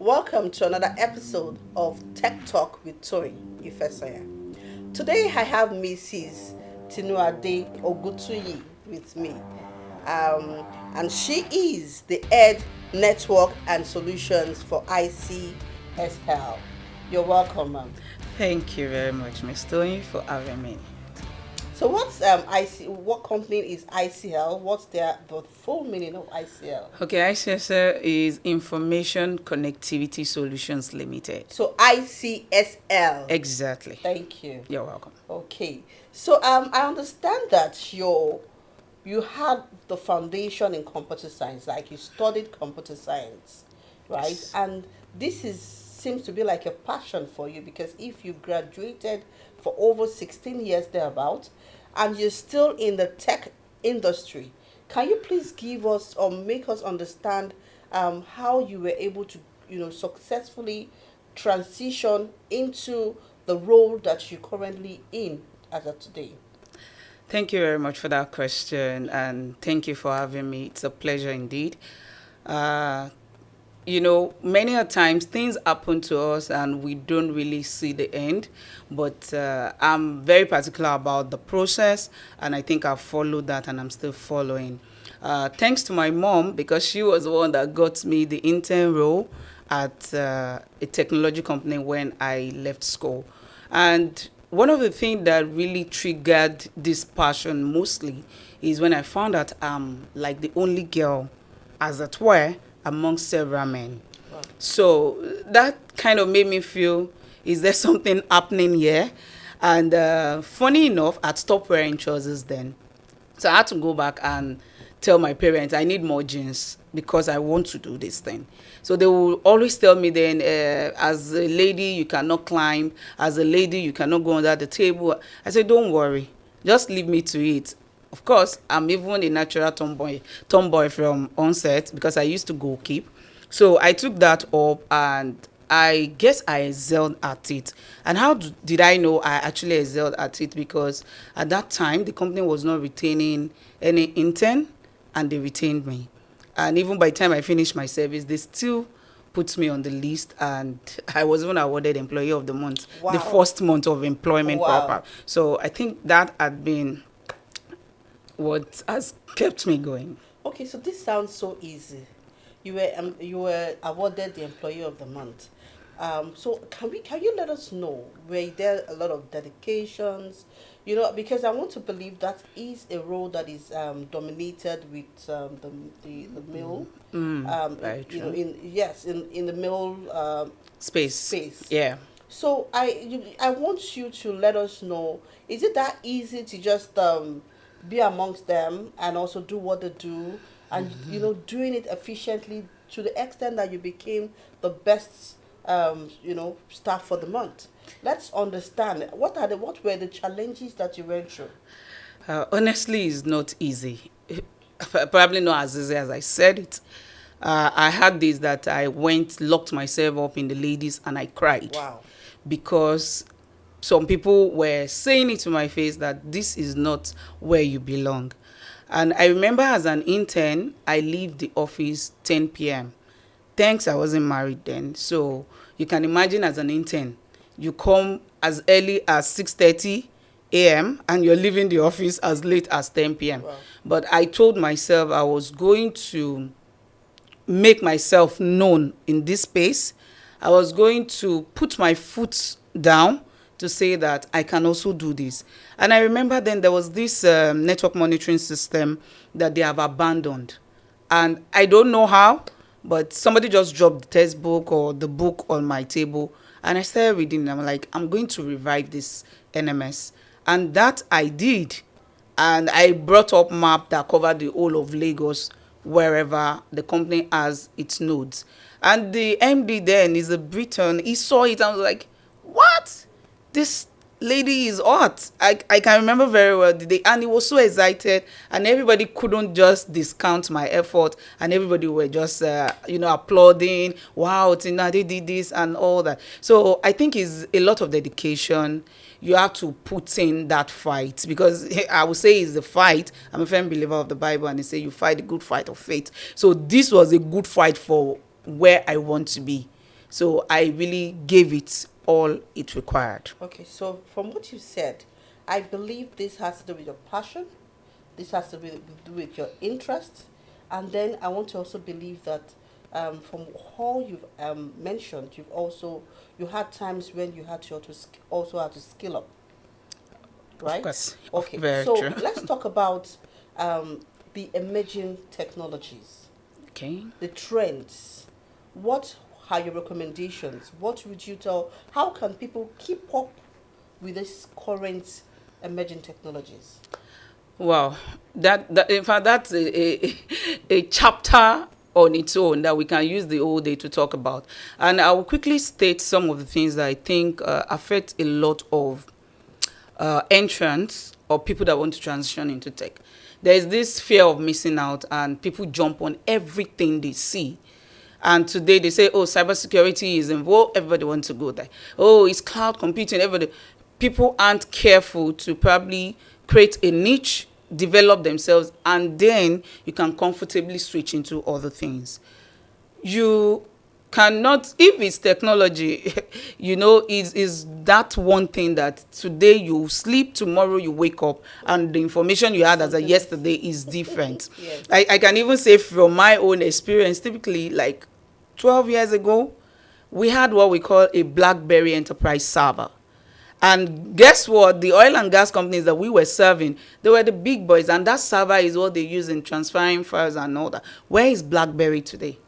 Welcome to another episode of Tech Talk with Toyin Ifesanya. Today I have Mrs. Tinuade Ogutuyi with me, and she is the head network and solutions for ICSL. You're welcome, ma'am. Thank you very much, Ms. Tony, for having me. So what's What company is ICL? What's the full meaning of ICL? Okay, ICSL is Information Connectivity Solutions Limited. So ICSL. Exactly. Thank you. You're welcome. Okay. So I understand that you had the foundation in computer science, like you studied computer science, right? Yes. And this is seems to be like a passion for you because if you graduated for over 16 years thereabout and you're still in the tech industry, can you please give us or make us understand how you were able to, successfully transition into the role that you're currently in as of today? Thank you very much for that question, and thank you for having me. It's a pleasure indeed. Uh, many a times things happen to us and we don't really see the end, but I'm very particular about the process, and I think I've followed that and I'm still following. Thanks to my mom, because she was the one that got me the intern role at a technology company when I left school. And one of the things that really triggered this passion mostly is when I found out I'm like the only girl, as it were, among several men. Wow. So that kind of made me feel, is there something happening here? And funny enough, I'd stopped wearing trousers then. So I had to go back and tell my parents I need more jeans because I want to do this thing. So they will always tell me then, as a lady, you cannot climb. As a lady, you cannot go under the table. I said, don't worry. Just leave me to it. Of course, I'm even a natural tomboy from onset because I used to go keep. So I took that up and I guess I excelled at it. And how did I know I actually excelled at it? Because at that time, the company was not retaining any intern, and they retained me. And even by the time I finished my service, they still put me on the list, and I was even awarded Employee of the Month, Wow. the first month of employment Wow. proper. So I think that had been what has kept me going. Okay, so this sounds so easy. You were awarded the Employee of the Month. So can you let us know, were there a lot of dedications? Because I want to believe that is a role that is dominated with the mill. Very true. In the mill Space. space. Yeah. So I want you to let us know, is it that easy to just be amongst them and also do what they do and doing it efficiently to the extent that you became the best staff for the month? Let's understand what were the challenges that you went through? Honestly, it's not easy. Probably not as easy as I said it. I had this that I went, locked myself up in the ladies, and I cried. Wow. Because some people were saying it to my face that this is not where you belong. And I remember as an intern, I leave the office 10 p.m. Thanks, I wasn't married then. So you can imagine as an intern, you come as early as 6:30 a.m. and you're leaving the office as late as 10 p.m. Wow. But I told myself I was going to make myself known in this space. I was going to put my foot down to say that I can also do this. And I remember then there was this network monitoring system that they have abandoned. And I don't know how, but somebody just dropped the textbook or the book on my table. And I started reading. I'm like, I'm going to revive this NMS. And that I did. And I brought up map that covered the whole of Lagos, wherever the company has its nodes. And the MD then is a Briton. He saw it and was like, what? This lady is hot. I can remember very well the day. And he was so excited. And everybody couldn't just discount my effort. And everybody were just, applauding. Wow, Tinuade did this and all that. So I think it's a lot of dedication. You have to put in that fight, because I would say it's the fight. I'm a firm believer of the Bible, and they say you fight a good fight of faith. So this was a good fight for where I want to be. So I really gave it all it required. Okay, so from what you said, I believe this has to do with your passion. This has to do with your interest, and then I want to also believe that from all you've mentioned, you had times when you had to also had to skill up, Of right? course, Okay, very so true. let's talk about the emerging technologies, Okay. the trends. What are your recommendations? What would you tell? How can people keep up with this current emerging technologies? Wow, that in fact that's a chapter on its own that we can use the whole day to talk about. And I will quickly state some of the things that I think affect a lot of entrants or people that want to transition into tech. There is this fear of missing out, and people jump on everything they see. And today they say, oh, cybersecurity is involved, everybody wants to go there. Oh, it's cloud computing, everybody. People aren't careful to probably create a niche, develop themselves, and then you can comfortably switch into other things. You cannot, if it's technology, is that one thing that today you sleep, tomorrow you wake up, and the information you had as a Something else. yesterday is different. Yes. I can even say from my own experience, typically like 12 years ago, we had what we call a BlackBerry enterprise server. And guess what? The oil and gas companies that we were serving, they were the big boys, and that server is what they use in transferring files and all that. Where is BlackBerry today?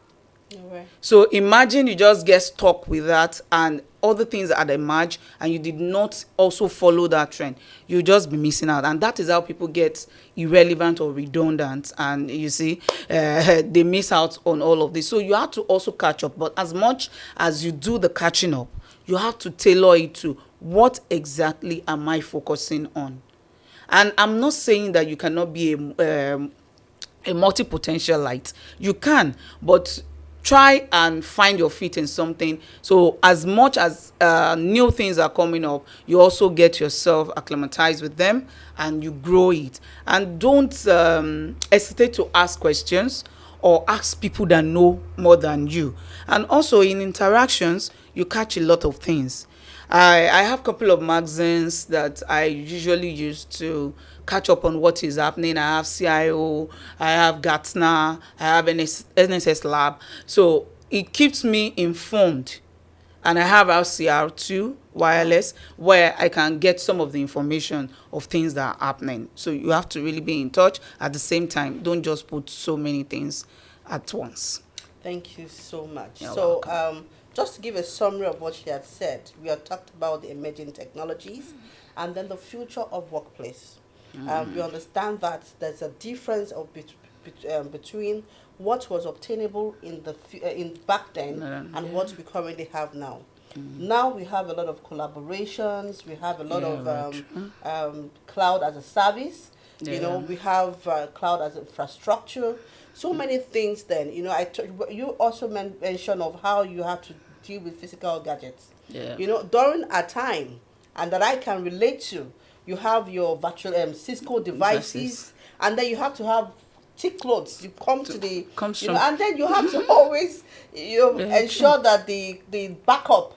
Alright. So imagine you just get stuck with that and other things that emerge, and you did not also follow that trend. You just be missing out, and that is how people get irrelevant or redundant, and you see they miss out on all of this. So you have to also catch up, but as much as you do the catching up, you have to tailor it to what exactly am I focusing on. And I'm not saying that you cannot be a multi-potentialite. You can, but try and find your feet in something. So as much as new things are coming up, you also get yourself acclimatized with them and you grow it. And don't hesitate to ask questions or ask people that know more than you. And also in interactions, you catch a lot of things. I have a couple of magazines that I usually use to catch up on what is happening. I have CIO, I have Gartner, I have NSS Lab. So it keeps me informed. And I have RCR2 wireless where I can get some of the information of things that are happening. So you have to really be in touch. At the same time, don't just put so many things at once. Thank you so much. You're So, welcome. just to give a summary of what she had said, we have talked about the emerging technologies and then the future of workplace. We understand that there's a difference between what was obtainable in back then and Yeah. what we currently have now. Now we have a lot of collaborations. We have a lot Yeah, of very true. cloud as a service. Yeah. We have cloud as infrastructure. So many things. Then you also mentioned of how you have to deal with physical gadgets. Yeah. During a time, and that I can relate to, you have your virtual Cisco Devices. devices, and then you have to have thick clothes. You come to the, Comes from and then you have to always, very true. ensure that the backup,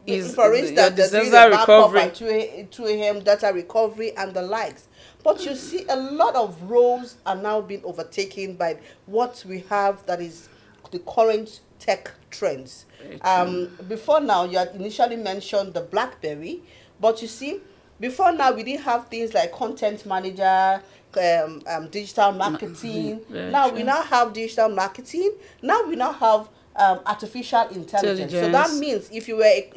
Is for your instance, they're doing disaster a backup recovery. at 2 a.m. data recovery and the likes. But you see, a lot of roles are now being overtaken by what we have that is the current tech trends. Very true. Before now, you had initially mentioned the BlackBerry, but you see, before now, we didn't have things like content manager, digital marketing. Very Now we true. now have digital marketing. Now we now have artificial intelligence. So that Intelligence. means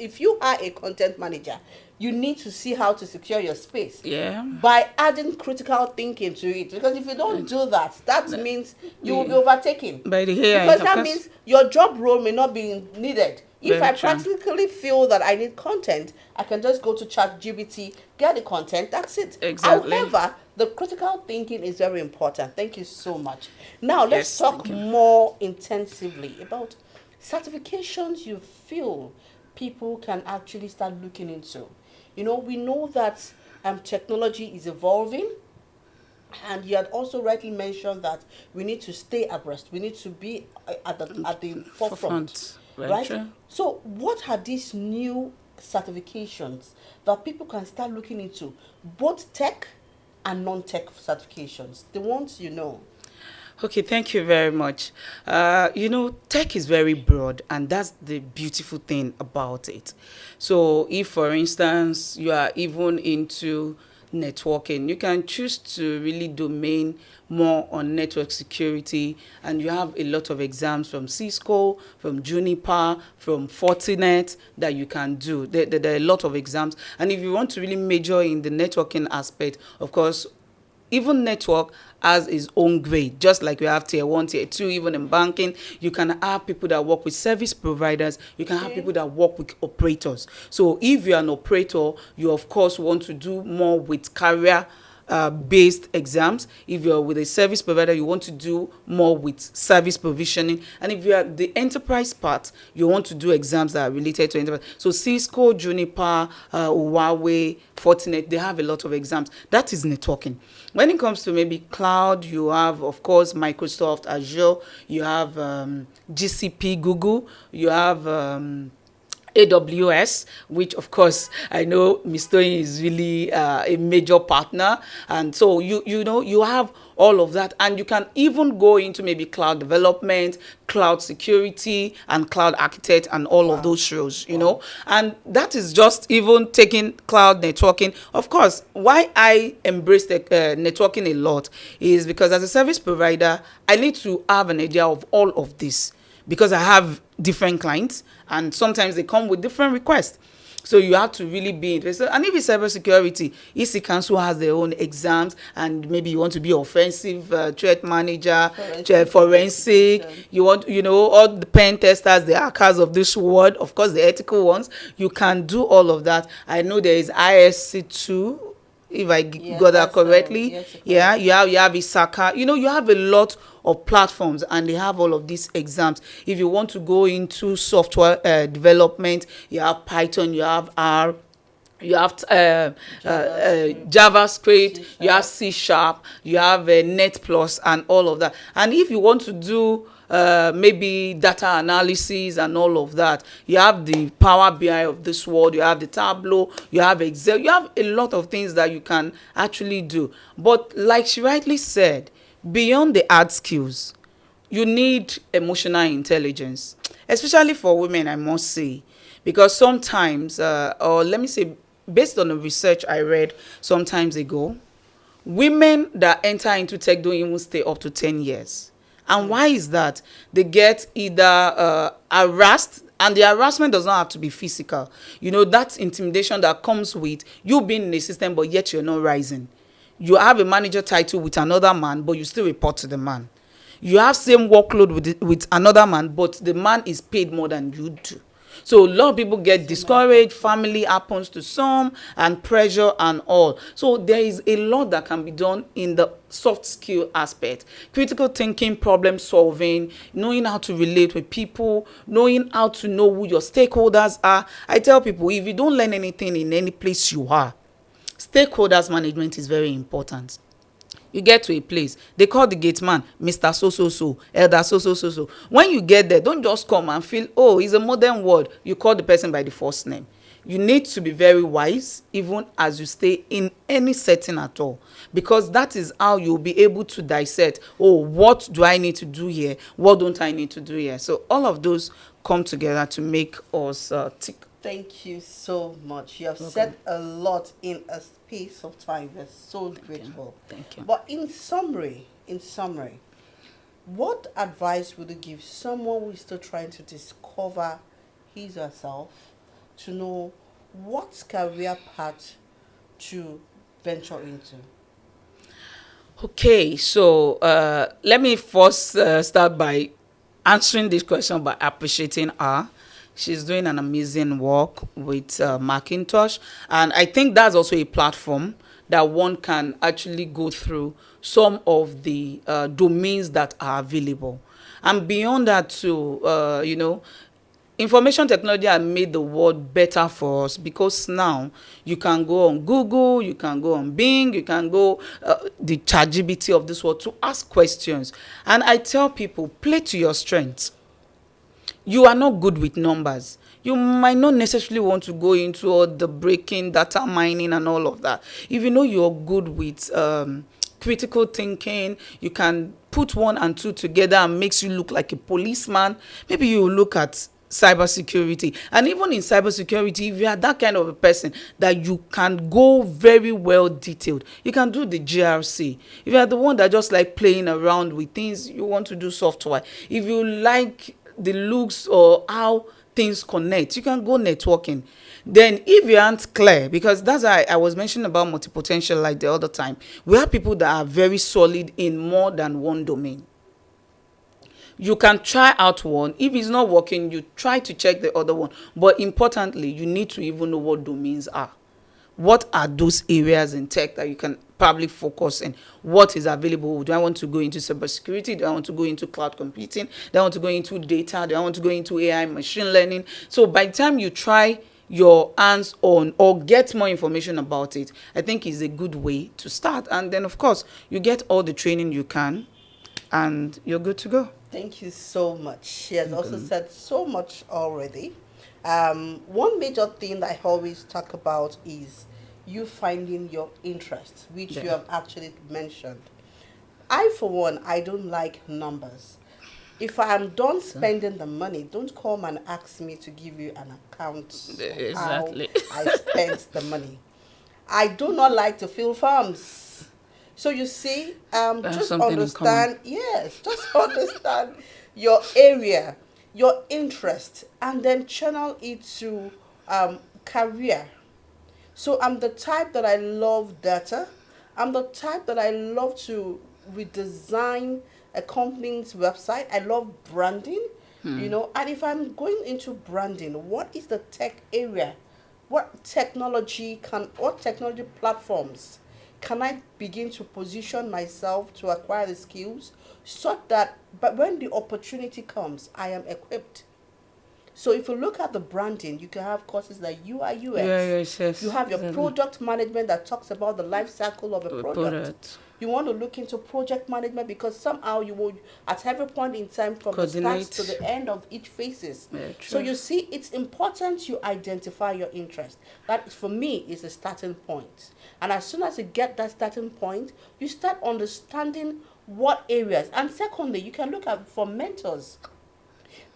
if you are a content manager, you need to see how to secure your space Yeah. by adding critical thinking to it. Because if you don't do that, that means you will be overtaken. By the AI, Because of that course. means your job role may not be needed. If Very I true. practically feel that I need content, I can just go to ChatGPT, get the content, that's it. Exactly. However, the critical thinking is very important. Thank you so much. Now, let's Yes, talk thank you. more intensively about certifications you feel people can actually start looking into. We know that technology is evolving, and you had also rightly mentioned that we need to stay abreast. We need to be at the forefront. Forefront. Very right? true. So, what are these new certifications that people can start looking into, both tech and non-tech certifications, the ones you know? Okay, thank you very much. Tech is very broad, and that's the beautiful thing about it. So, if for instance you are even into networking, you can choose to really domain more on network security, and you have a lot of exams from Cisco, from Juniper, from Fortinet that you can do. There are a lot of exams, and if you want to really major in the networking aspect, of course, even network has its own grade, just like we have tier 1, tier 2. Even in banking, you can have people that work with service providers, you can have Okay. people that work with operators. So if you're an operator, you of course want to do more with career based exams. If you're with a service provider, you want to do more with service provisioning. And if you're the enterprise part, you want to do exams that are related to enterprise. So Cisco, Juniper, Huawei, Fortinet, they have a lot of exams. That is networking. When it comes to maybe cloud, you have, of course, Microsoft Azure, you have GCP, Google, you have AWS, which of course I know Ms. Toyin is really a major partner, and so you have all of that, and you can even go into maybe cloud development, cloud security, and cloud architect, and all of Wow. those roles. Wow. And that is just even taking cloud networking. Of course, why I embrace the networking a lot is because as a service provider, I need to have an idea of all of this, because I have different clients and sometimes they come with different requests. So you have to really be interested. And if it's cybersecurity, EC Council has their own exams, and maybe you want to be offensive threat manager, forensic, Investigation. you want, all the pen testers, the hackers of this world, of course, the ethical ones, you can do all of that. I know there is ISC2, if I Yes, got that that's correctly. yes, Yeah, correct. you have Isaka. You have a lot of platforms, and they have all of these exams. If you want to go into software development, you have Python, you have R, you have JavaScript, JavaScript, C you have sharp. C#, you have Net Plus, and all of that. And if you want to do maybe data analysis and all of that, you have the Power BI of this world, you have the Tableau, you have Excel, you have a lot of things that you can actually do. But like she rightly said, beyond the hard skills, you need emotional intelligence, especially for women, I must say, because sometimes, or let me say, based on the research I read some times ago, women that enter into tech don't even stay up to 10 years. And why is that? They get either harassed, and the harassment does not have to be physical. That intimidation that comes with you being in a system, but yet you're not rising. You have a manager title with another man, but you still report to the man. You have same workload with another man, but the man is paid more than you do. So a lot of people get So many discouraged, toxic. family happens to some, and pressure and all. So there is a lot that can be done in the soft skill aspect. Critical thinking, problem solving, knowing how to relate with people, knowing how to know who your stakeholders are. I tell people, if you don't learn anything in any place you are, stakeholders management is very important. You get to a place, they call the gate man Mr. So so so, elder so so so so. When you get there, don't just come and feel, oh, it's a modern world. You call the person by the first name. You need to be very wise even as you stay in any setting at all, because that is how you'll be able to dissect, oh, what do I need to do here, what don't I need to do here. So all of those come together to make us tick. Thank you so much. You have Welcome. said a lot in a space of time. We're so grateful. Thank you. But in summary, what advice would you give someone who is still trying to discover his or herself, to know what career path to venture into? Okay, so let me first start by answering this question by appreciating her. She's doing an amazing work with Macintosh, and I think that's also a platform that one can actually go through some of the domains that are available. And beyond that too, information technology has made the world better for us, because now you can go on Google, you can go on Bing, you can go the ChatGPT of this world to ask questions. And I tell people, play to your strengths. you are not good with numbers, you might not necessarily want to go into all the breaking, data mining, and all of that. If you know you're good with critical thinking, you can put one and two together and makes you look like a policeman. Maybe you look at cybersecurity. And even in cybersecurity, if you are that kind of a person that you can go very well detailed, you can do the GRC. If you are the one that just like playing around with things, you want to do software. If you like the looks or how things connect, you can go networking. Then if you aren't clear, because that's why I was mentioning about multi-potential like the other time, we have people that are very solid in more than one domain. You can try out one. If it's not working, you try to check the other one. But importantly, you need to even know what domains are. What are those areas in tech that you can probably focus in? What is available? Do I want to go into cybersecurity? Do I want to go into cloud computing? Do I want to go into data? Do I want to go into AI, machine learning? So by the time you try your hands on or get more information about it, I think is a good way to start. And then, of course, you get all the training you can and you're good to go. Thank you so much. She has also said so much already. One major thing that I always talk about is you finding your interest, which you have actually mentioned. I, for one, I don't like numbers. If I am done spending the money, don't come and ask me to give you an account of Exactly. how I spent the money. I do not like to fill forms. So you see, just understand, yes, just understand your area, your interest, and then channel it to career. So I'm the type that I love data. I'm the type that I love to redesign a company's website. I love branding, and if I'm going into branding, what is the tech area? What technology platforms can I begin to position myself to acquire the skills so that, but when the opportunity comes, I am equipped. So if you look at the branding, you can have courses like UI, UX. Yes. You have your product management that talks about the life cycle of a product. You want to look into project management because somehow you will, at every point in time, from the start to the end of each phases. So you see, it's important you identify your interest. That, for me, is the starting point. And as soon as you get that starting point, you start understanding what areas. And secondly, you can look at for mentors,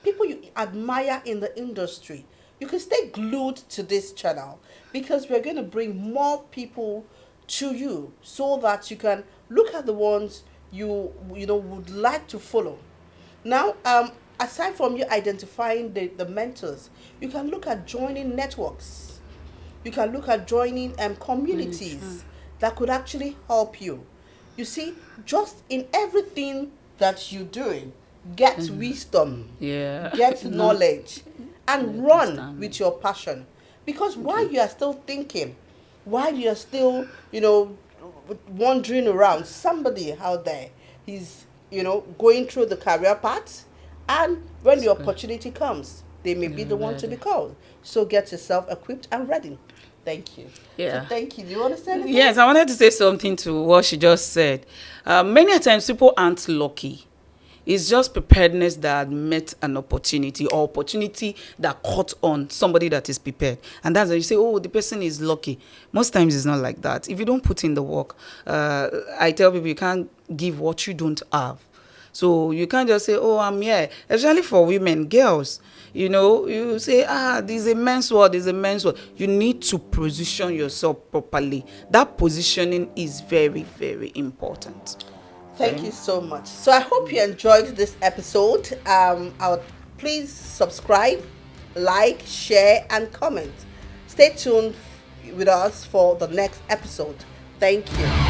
people you admire in the industry. You can stay glued to this channel because we're going to bring more people to you so that you can look at the ones you would like to follow. Now, aside from you identifying the mentors, you can look at joining networks. You can look at joining communities that could actually help you. You see, just in everything that you're doing, get wisdom, get knowledge, and run with your passion. Because while you are still thinking, while you're still, wandering around, somebody out there is, going through the career path, and when the opportunity comes, they may be the one to be called. So get yourself equipped and ready. Thank you. Yeah. So thank you. Do you understand? Yes, I wanted to say something to what she just said. Many times people aren't lucky. It's just preparedness that met an opportunity or opportunity that caught on somebody that is prepared. And that's when you say, oh, the person is lucky. Most times it's not like that. If you don't put in the work, I tell people you can't give what you don't have. So you can't just say, oh, I'm here. Especially for women, girls, you say, there's a men's world, there's a men's world. You need to position yourself properly. That positioning is very, very important. Thank you so much. So I hope you enjoyed this episode. Please subscribe, like, share, and comment. Stay tuned with us for the next episode. Thank you.